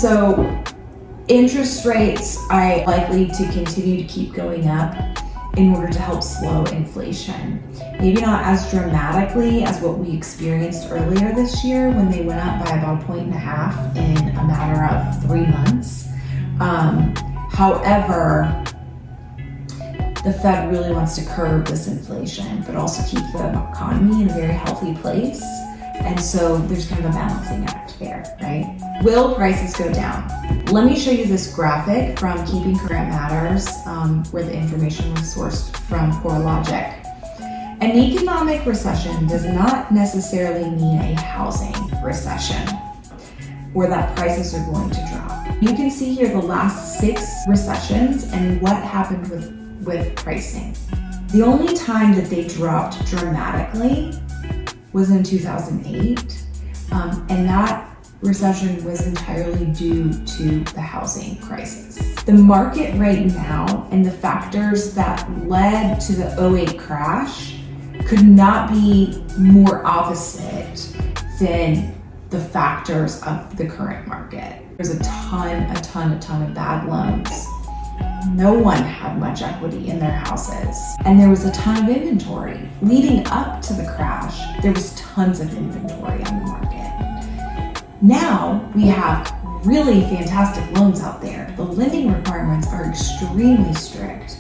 So interest rates are likely to continue to keep going up in order to help slow inflation. Maybe not as dramatically as what we experienced earlier this year when they went up by about 1.5 in a matter of 3 months. However, the Fed really wants to curb this inflation, but also keep the economy in a very healthy place. And so there's kind of a balancing act there, right? Will prices go down? Let me show you this graphic from Keeping Current Matters, where the information was sourced from CoreLogic. An economic recession does not necessarily mean a housing recession, or that prices are going to drop. You can see here the last 6 recessions and what happened with pricing. The only time that they dropped dramatically was in 2008, and that recession was entirely due to the housing crisis. The market right now and the factors that led to the 2008 crash could not be more opposite than the factors of the current market. There's a ton of bad loans. No one had much equity in their houses, and there was a ton of inventory. Leading up to the crash, there was tons of inventory on the market. Now we have really fantastic loans out there. The lending requirements are extremely strict.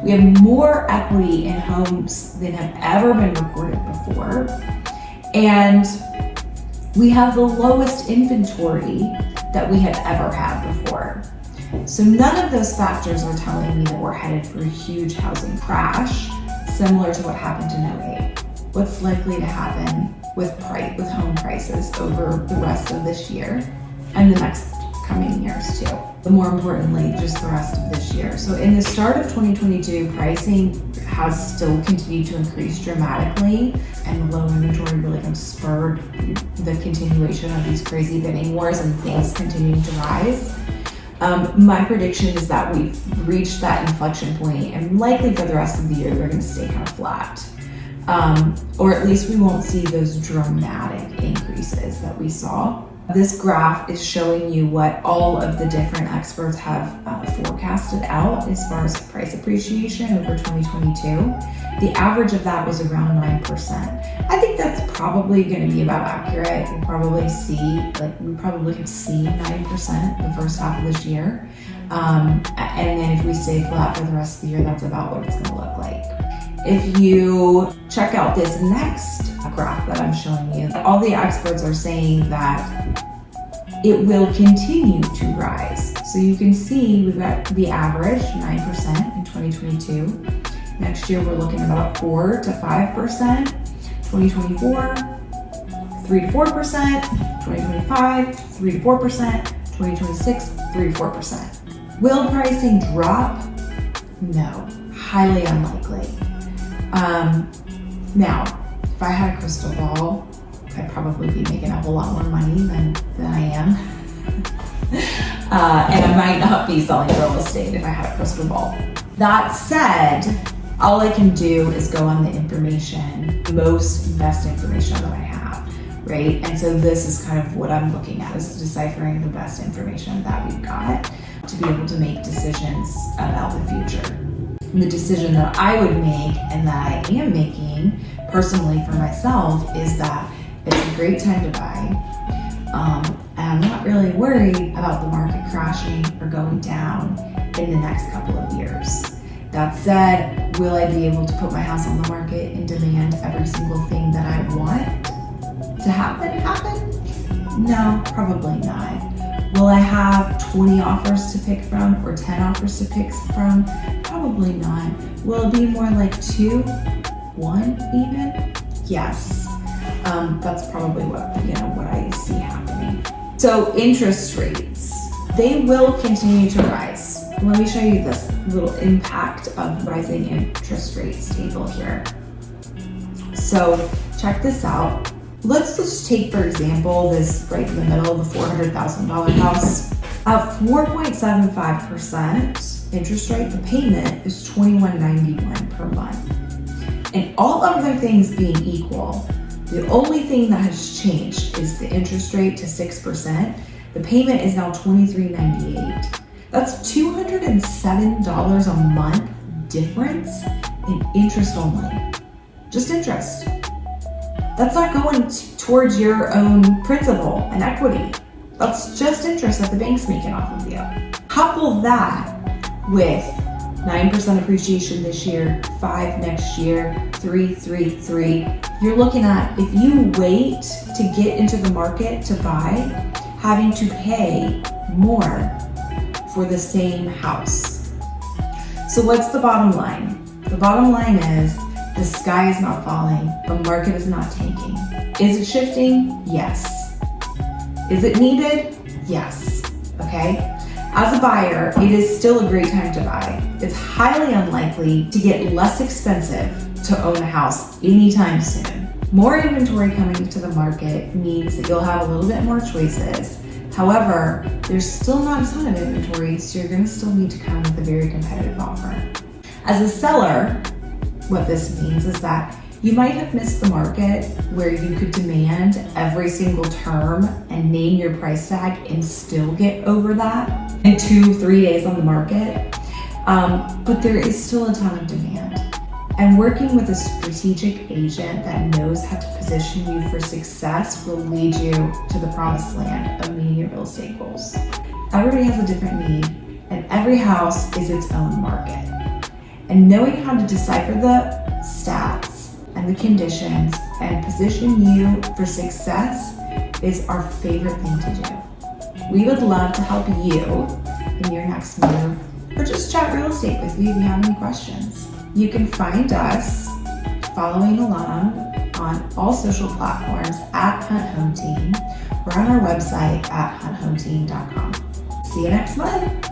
We have more equity in homes than have ever been recorded before, and we have the lowest inventory that we have ever had before. So none of those factors are telling me that we're headed for a huge housing crash, similar to what happened in 2008. What's likely to happen with home prices over the rest of this year and the next coming years too? But more importantly, just the rest of this year. So in the start of 2022, pricing has still continued to increase dramatically, and the low inventory really kind of spurred the continuation of these crazy bidding wars and things continuing to rise. My prediction is that we've reached that inflection point, and likely for the rest of the year, they're going to stay kind of flat. Or at least we won't see those dramatic increases that we saw. This graph is showing you what all of the different experts have forecasted out as far as price appreciation over 2022. The average of that was around 9%. I think that's probably going to be about accurate. We probably have seen 9% the first half of this year. And then if we stay flat for the rest of the year, that's about what it's going to look like. If you check out this next graph that I'm showing you, all the experts are saying that it will continue to rise. So you can see we've got the average 9% in 2022. Next year we're looking at about 4 to 5%. 2024, 3 to 4%. 2025, 3 to 4%. 2026, 3 to 4%. Will pricing drop? No, highly unlikely. Now, if I had a crystal ball, I'd probably be making a whole lot more money than I am. And I might not be selling real estate if I had a crystal ball. That said, all I can do is go on the information, best information that I have, right? And so this is kind of what I'm looking at, is deciphering the best information that we've got to be able to make decisions about the future. And the decision that I would make, and that I am making personally for myself, is that it's a great time to buy. And I'm not really worried about the market crashing or going down in the next couple of years. That said, will I be able to put my house on the market and demand every single thing that I want to happen? No, probably not. Will I have 20 offers to pick from or 10 offers to pick from? Probably not. Will it be more like 2, 1 even? Yes. That's probably what I see happening. So interest rates, they will continue to rise. Let me show you this little impact of rising interest rates table here. So check this out. Let's just take, for example, this right in the middle, the $400,000 house. At 4.75% interest rate, the payment is $21.91 per month. And all other things being equal, the only thing that has changed is the interest rate to 6%. The payment is now $23.98. That's $207 a month difference in interest only. Just interest. That's not going towards your own principal and equity. That's just interest that the bank's making off of you. Couple that with 9% appreciation this year, 5% next year, 3%. You're looking at, if you wait to get into the market to buy, having to pay more for the same house. So what's the bottom line? The bottom line is the sky is not falling. The market is not tanking. Is it shifting? Yes. Is it needed? Yes. Okay? As a buyer, it is still a great time to buy. It's highly unlikely to get less expensive to own a house anytime soon. More inventory coming into the market means that you'll have a little bit more choices. However, there's still not a ton of inventory, so you're going to still need to come with a very competitive offer. As a seller, what this means is that you might have missed the market where you could demand every single term and name your price tag and still get over that in 2-3 days on the market. But there is still a ton of demand. And working with a strategic agent that knows how to position you for success will lead you to the promised land of meeting your real estate goals. Everybody has a different need, and every house is its own market. And knowing how to decipher the stats and the conditions and position you for success is our favorite thing to do. We would love to help you in your next move, or just chat real estate with you if you have any questions. You can find us following along on all social platforms at Hunt Home Team or on our website at hunthometeam.com. See you next month.